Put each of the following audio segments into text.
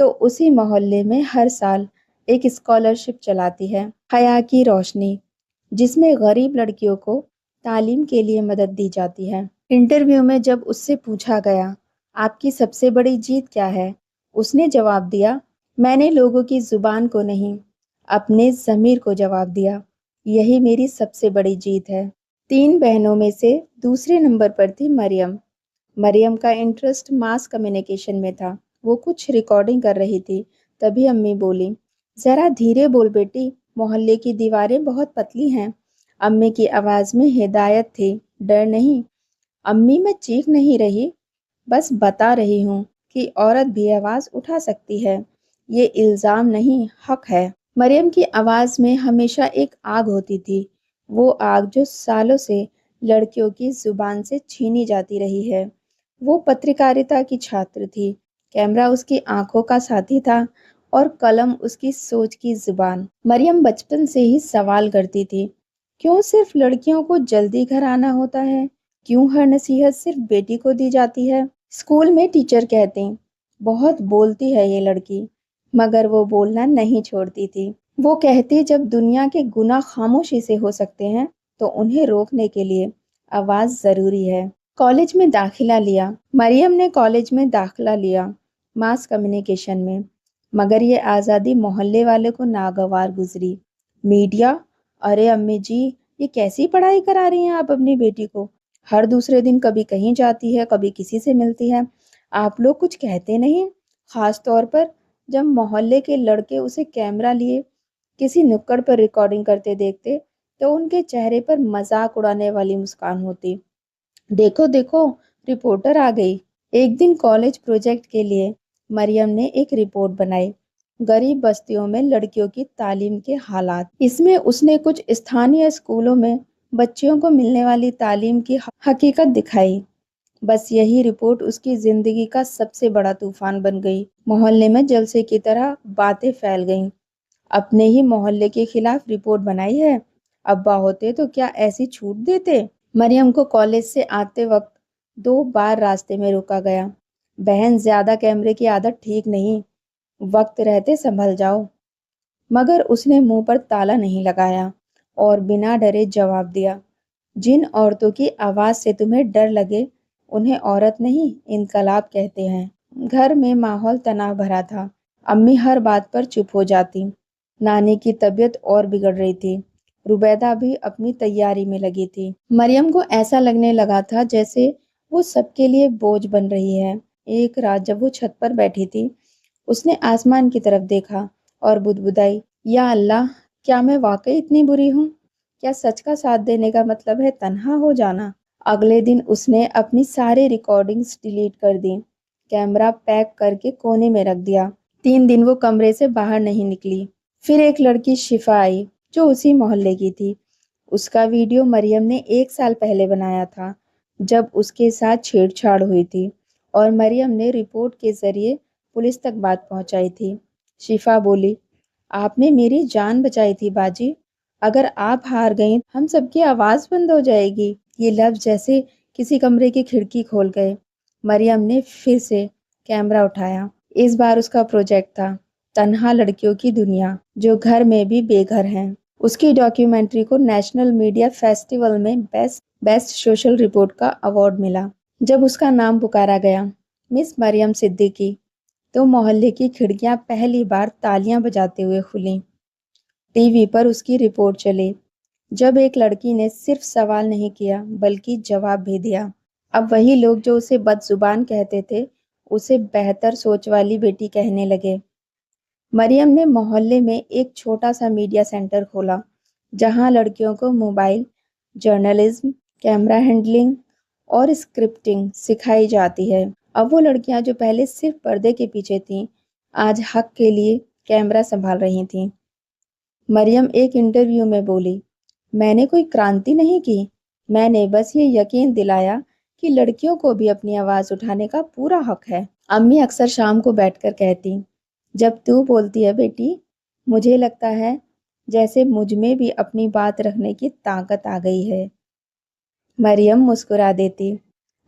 تو اسی محلے میں ہر سال ایک اسکالرشپ چلاتی ہے، حیا کی روشنی، جس میں غریب لڑکیوں کو تعلیم کے لیے مدد دی جاتی ہے۔ انٹرویو میں جب اس سے پوچھا گیا آپ کی سب سے بڑی جیت کیا ہے، اس نے جواب دیا، میں نے لوگوں کی زبان کو نہیں، اپنے ضمیر کو جواب دیا، یہی میری سب سے بڑی جیت ہے۔ 3 بہنوں میں سے دوسرے نمبر پر تھی مریم۔ مریم کا انٹرسٹ ماس کمیونیکیشن میں تھا۔ وہ کچھ ریکارڈنگ کر رہی تھی، تبھی امی بولی، ذرا دھیرے بول بیٹی، محلے کی دیواریں بہت پتلی ہیں۔ امی کی آواز میں ہدایت تھی، ڈر نہیں۔ امی میں چیخ نہیں رہی، بس بتا رہی ہوں کہ عورت بھی آواز اٹھا سکتی ہے، یہ الزام نہیں، حق ہے۔ مریم کی آواز میں ہمیشہ ایک آگ ہوتی تھی، وہ آگ جو سالوں سے لڑکیوں کی زبان سے چھینی جاتی رہی ہے۔ وہ پترکاریتا کی چھاتر تھی، کیمرہ اس کی آنکھوں کا ساتھی تھا اور قلم اس کی سوچ کی زبان۔ مریم بچپن سے ہی سوال کرتی تھی، کیوں صرف لڑکیوں کو جلدی گھر آنا ہوتا ہے؟ کیوں ہر نصیحت صرف بیٹی کو دی جاتی ہے؟ اسکول میں ٹیچر کہتے ہیں، بہت بولتی ہے یہ لڑکی، مگر وہ بولنا نہیں چھوڑتی تھی۔ وہ کہتی جب دنیا کے گناہ خاموشی سے ہو سکتے ہیں تو انہیں روکنے کے لیے آواز ضروری ہے۔ کالج میں داخلہ لیا۔ مریم نے کالج میں داخلہ لیا ماس کمیونیکیشن میں، مگر یہ آزادی محلے والے کو ناگوار گزری۔ میڈیا، ارے امی جی، یہ کیسی پڑھائی کرا رہی ہیں آپ اپنی بیٹی کو؟ ہر دوسرے دن کبھی کہیں جاتی ہے، کبھی کسی سے ملتی ہے، آپ لوگ کچھ کہتے نہیں؟ خاص طور پر جب محلے کے لڑکے اسے کیمرہ لیے کسی نکڑ پر ریکارڈنگ کرتے دیکھتے تو ان کے چہرے پر مذاق اڑانے والی مسکان ہوتی۔ دیکھو دیکھو، رپورٹر آ گئی۔ ایک دن کالج پروجیکٹ کے لیے مریم نے ایک رپورٹ بنائی، غریب بستیوں میں لڑکیوں کی تعلیم کے حالات۔ اس میں اس نے کچھ استھانیہ اسکولوں میں بچیوں کو ملنے والی تعلیم کی حقیقت دکھائی۔ بس یہی رپورٹ اس کی زندگی کا سب سے بڑا طوفان بن گئی۔ محلے میں جلسے کی طرح باتیں پھیل گئیں، اپنے ہی محلے کے خلاف رپورٹ بنائی ہے، ابا ہوتے تو کیا ایسی چھوٹ دیتے؟ مریم کو کالج سے آتے وقت 2 بار راستے میں روکا گیا، بہن زیادہ کیمرے کی عادت ٹھیک نہیں، وقت رہتے سنبھل جاؤ۔ مگر اس نے منہ پر تالا نہیں لگایا اور بنا ڈرے جواب دیا، جن عورتوں کی آواز سے تمہیں ڈر لگے انہیں عورت نہیں، انقلاب کہتے ہیں۔ گھر میں ماحول تناؤ بھرا تھا، امی ہر بات پر چپ ہو جاتی، نانی کی طبیعت اور بگڑ رہی تھی، روبیدہ بھی اپنی تیاری میں لگی تھی۔ مریم کو ایسا لگنے لگا تھا جیسے وہ سب کے لیے بوجھ بن رہی ہے۔ ایک رات جب وہ چھت پر بیٹھی تھی، اس نے آسمان کی طرف دیکھا اور بدبدائی، یا اللہ، کیا میں واقعی اتنی بری ہوں؟ کیا سچ کا ساتھ دینے کا مطلب ہے تنہا ہو جانا؟ اگلے دن اس نے اپنی ساری ریکارڈنگز ڈیلیٹ کر دی، کیمرہ پیک کر کے کونے میں رکھ دیا۔ 3 دن وہ کمرے سے باہر نہیں نکلی۔ پھر ایک لڑکی شفا آئی جو اسی محلے کی تھی۔ اس کا ویڈیو مریم نے 1 سال پہلے بنایا تھا جب اس کے ساتھ چھیڑ چھاڑ ہوئی تھی اور مریم نے رپورٹ کے ذریعے پولیس تک بات پہنچائی تھی۔ شفا بولی، آپ نے میری جان بچائی تھی باجی، اگر آپ ہار گئیں ہم سب کی آواز بند ہو جائے گی۔ یہ لفظ جیسے کسی کمرے کی کھڑکی کھول گئے۔ مریم نے پھر سے کیمرہ اٹھایا۔ اس بار اس کا پروجیکٹ تھا تنہا لڑکیوں کی دنیا جو گھر میں بھی بے گھر ہیں۔ اس کی ڈاکیومنٹری کو نیشنل میڈیا فیسٹیول میں بیسٹ سوشل رپورٹ کا ایوارڈ ملا۔ جب اس کا نام پکارا گیا، مس مریم صدیقی، تو محلے کی کھڑکیاں پہلی بار تالیاں بجاتے ہوئے کھلیں۔ ٹی وی پر اس کی رپورٹ چلی، جب ایک لڑکی نے صرف سوال نہیں کیا بلکہ جواب بھی دیا۔ اب وہی لوگ جو اسے بد زبان کہتے تھے اسے بہتر سوچ والی بیٹی کہنے لگے۔ مریم نے محلے میں ایک چھوٹا سا میڈیا سینٹر کھولا جہاں لڑکیوں کو موبائل، جرنلزم، کیمرہ ہینڈلنگ اور اسکرپٹنگ سکھائی جاتی ہے۔ اب وہ لڑکیاں جو پہلے صرف پردے کے پیچھے تھیں آج حق کے لیے کیمرہ سنبھال رہی تھیں۔ مریم ایک انٹرویو میں بولی، میں نے کوئی کرانتی نہیں کی، میں نے بس یہ یقین دلایا کہ لڑکیوں کو بھی اپنی آواز اٹھانے کا پورا حق ہے۔ امی اکثر شام کو بیٹھ کر کہتی، جب تو بولتی ہے بیٹی، مجھے لگتا ہے جیسے مجھ میں بھی اپنی بات رکھنے کی طاقت آ گئی ہے۔ مریم مسکرا دیتی،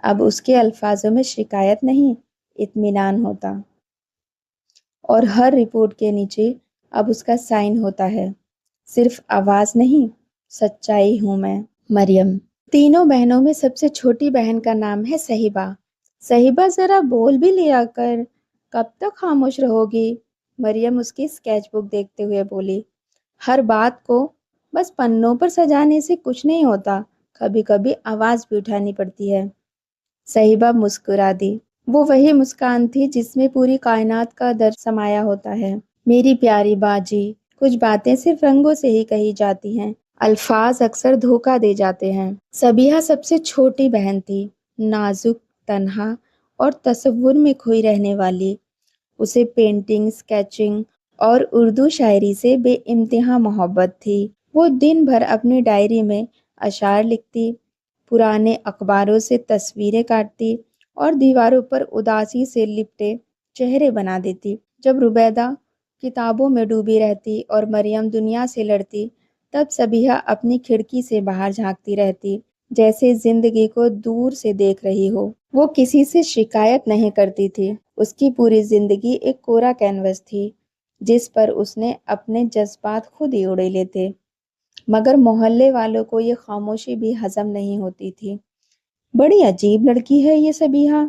اب اس کے الفاظوں میں شکایت نہیں، اطمینان ہوتا۔ اور ہر رپورٹ کے نیچے اب اس کا سائن ہوتا ہے۔ صرف آواز نہیں، سچائی ہوں میں۔ مریم۔ تینوں بہنوں میں سب سے چھوٹی بہن کا نام ہے صہیبہ۔ صہیبہ ذرا بول بھی لیا کر، کب تک خاموش رہو گی؟ مریم اس کی اسکیچ بک دیکھتے ہوئے بولی۔ ہر بات کو بس پنوں پر سجانے سے کچھ نہیں ہوتا، کبھی کبھی آواز بھی اٹھانی پڑتی ہے۔ صہیبہ مسکرا دی۔ وہ وہی مسکان تھی جس میں پوری کائنات کا درد سمایا ہوتا ہے۔ میری پیاری باجی، کچھ باتیں صرف رنگوں سے ہی کہی جاتی ہیں، الفاظ اکثر دھوکہ دے جاتے ہیں۔ صبیحہ سب سے چھوٹی بہن تھی، نازک، تنہا اور تصور میں کھوئی رہنے والی۔ اسے پینٹنگ، اسکیچنگ اور اردو شاعری سے بے انتہا محبت تھی۔ وہ دن بھر اپنی ڈائری میں اشعار لکھتی، پرانے اخباروں سے تصویریں کاٹتی اور دیواروں پر اداسی سے لپٹے چہرے بنا دیتی۔ جب روبیدہ کتابوں میں ڈوبی رہتی اور مریم دنیا سے لڑتی، تب صبیحہ اپنی کھڑکی سے باہر جھانکتی رہتی، جیسے زندگی کو دور سے دیکھ رہی ہو۔ وہ کسی سے شکایت نہیں کرتی تھی۔ اس کی پوری زندگی ایک کورا کینوس تھی جس پر اس نے اپنے جذبات خود ہی اڑیلے تھے۔ مگر محلے والوں کو یہ خاموشی بھی ہضم نہیں ہوتی تھی۔ بڑی عجیب لڑکی ہے یہ صبیحہ،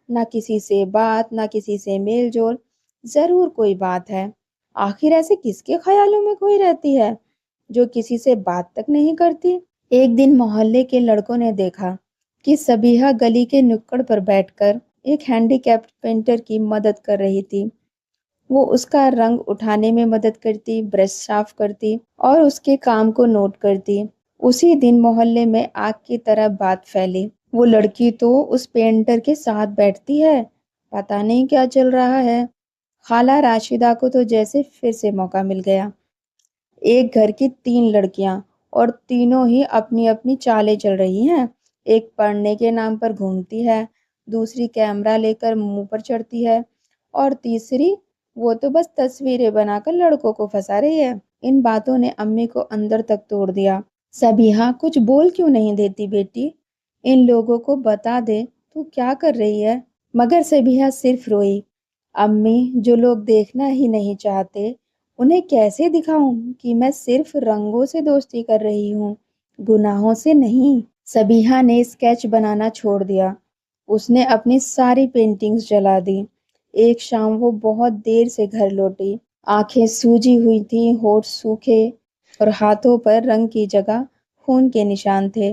نہ کسی سے بات، نہ کسی سے میل جول، ضرور کوئی بات ہے۔ آخر ایسے کس کے خیالوں میں کھوئی رہتی ہے جو کسی سے بات تک نہیں کرتی؟ ایک دن محلے کے لڑکوں نے دیکھا کہ صبیحہ گلی کے نکڑ پر بیٹھ کر ایک ہینڈی کیپڈ پینٹر کی مدد کر رہی تھی۔ وہ اس کا رنگ اٹھانے میں مدد کرتی، برش صاف کرتی اور اس کے کام کو نوٹ کرتی۔ اسی دن محلے میں آگ کی طرح بات پھیلی، وہ لڑکی تو اس پینٹر کے ساتھ بیٹھتی ہے، پتہ نہیں کیا چل رہا ہے۔ خالہ راشدہ کو تو جیسے پھر سے موقع مل گیا۔ ایک گھر کی 3 لڑکیاں اور تینوں ہی اپنی اپنی چالیں چل رہی ہیں۔ ایک پڑھنے کے نام پر گھومتی ہے، دوسری کیمرہ لے کر منہ پر چڑھتی ہے اور تیسری وہ تو بس تصویریں بنا کر لڑکوں کو پھنسا رہی ہے۔ ان باتوں نے امی کو اندر تک توڑ دیا۔ صبیحہ، کچھ بول کیوں نہیں دیتی بیٹی؟ ان لوگوں کو بتا دے تو کیا کر رہی ہے؟ مگر صبیحہ صرف روئی۔ امی، جو لوگ دیکھنا ہی نہیں چاہتے انہیں کیسے دکھاؤں کہ میں صرف رنگوں سے دوستی کر رہی ہوں، گناہوں سے نہیں۔ صبیحہ نے اسکیچ بنانا چھوڑ دیا۔ اس نے اپنی ساری پینٹنگز جلا دی۔ ایک شام وہ بہت دیر سے گھر لوٹی، آنکھیں سوجی ہوئی تھیں، ہونٹ سوکھے اور ہاتھوں پر رنگ کی جگہ خون کے نشان تھے۔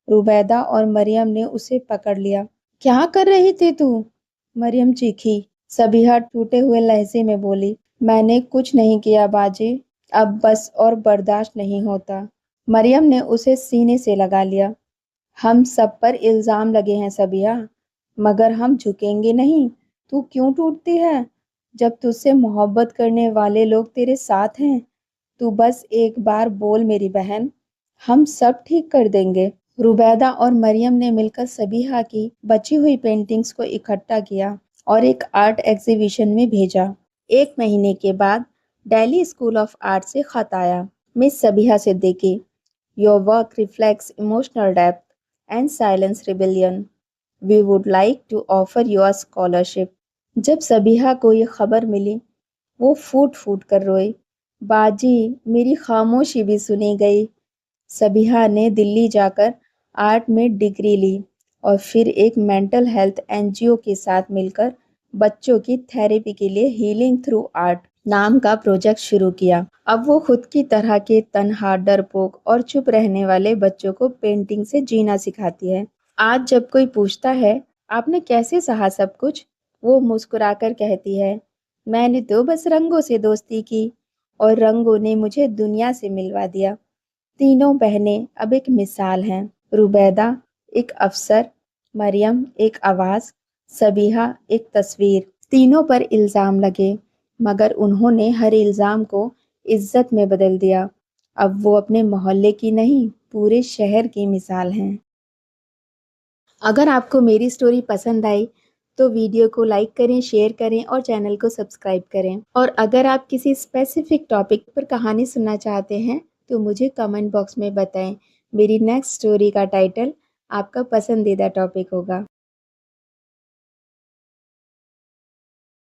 روبیدہ اور مریم نے اسے پکڑ لیا۔ کیا کر رہی تھی تو؟ مریم چیخی۔ صبیحہ ٹوٹے ہوئے لہجے میں بولی، میں نے کچھ نہیں کیا باجی، اب بس اور برداشت نہیں ہوتا۔ مریم نے اسے سینے سے لگا لیا۔ ہم سب پر الزام لگے ہیں صبیحہ، مگر ہم جھکیں گے نہیں۔ تو کیوں ٹوٹتی ہے جب تجھ سے محبت کرنے والے لوگ تیرے ساتھ ہیں؟ تو بس ایک بار بول میری بہن، ہم سب ٹھیک کر دیں گے۔ روبیدہ اور مریم نے مل کر صبیحہ کی بچی ہوئی پینٹنگز کو اکٹھا کیا اور ایک آرٹ ایگزیبیشن میں بھیجا۔ 1 مہینے کے بعد دہلی اسکول آف آرٹ سے خط آیا۔ مس Sabiha Siddiqui, Your work reflects emotional depth and silence rebellion. We would like to offer you a scholarship. جب صبیحہ کو یہ خبر ملی، وہ پھوٹ پھوٹ کر روئی۔ باجی، میری خاموشی بھی سنی گئی۔ صبیحہ نے دلی جا کر آرٹ میں ڈگری لی اور پھر ایک مینٹل ہیلتھ NGO کے ساتھ مل کر بچوں کی تھیراپی کے لیے ہیلنگ تھرو آرٹ نام کا پروجیکٹ شروع کیا۔ اب وہ خود کی طرح کے تنہا، ڈرپوک اور چپ رہنے والے بچوں کو پینٹنگ سے جینا سکھاتی ہے۔ آج جب کوئی پوچھتا ہے آپ نے کیسے سہا سب کچھ، وہ مسکرا کر کہتی ہے، میں نے تو بس رنگوں سے دوستی کی اور رنگوں نے مجھے دنیا سے ملوا دیا۔ تینوں بہنیں اب ایک مثال ہیں۔ روبیدہ ایک افسر، مریم ایک آواز، صبیحہ ایک تصویر۔ تینوں پر الزام لگے مگر انہوں نے ہر الزام کو عزت میں بدل دیا۔ اب وہ اپنے محلے کی نہیں، پورے شہر کی مثال ہیں۔ اگر آپ کو میری سٹوری پسند آئی تو ویڈیو کو لائک کریں، شیئر کریں اور چینل کو سبسکرائب کریں۔ اور اگر آپ کسی اسپیسیفک ٹاپک پر کہانی سننا چاہتے ہیں تو مجھے کمنٹ باکس میں بتائیں۔ میری نیکسٹ سٹوری کا ٹائٹل آپ کا پسندیدہ ٹاپک ہوگا۔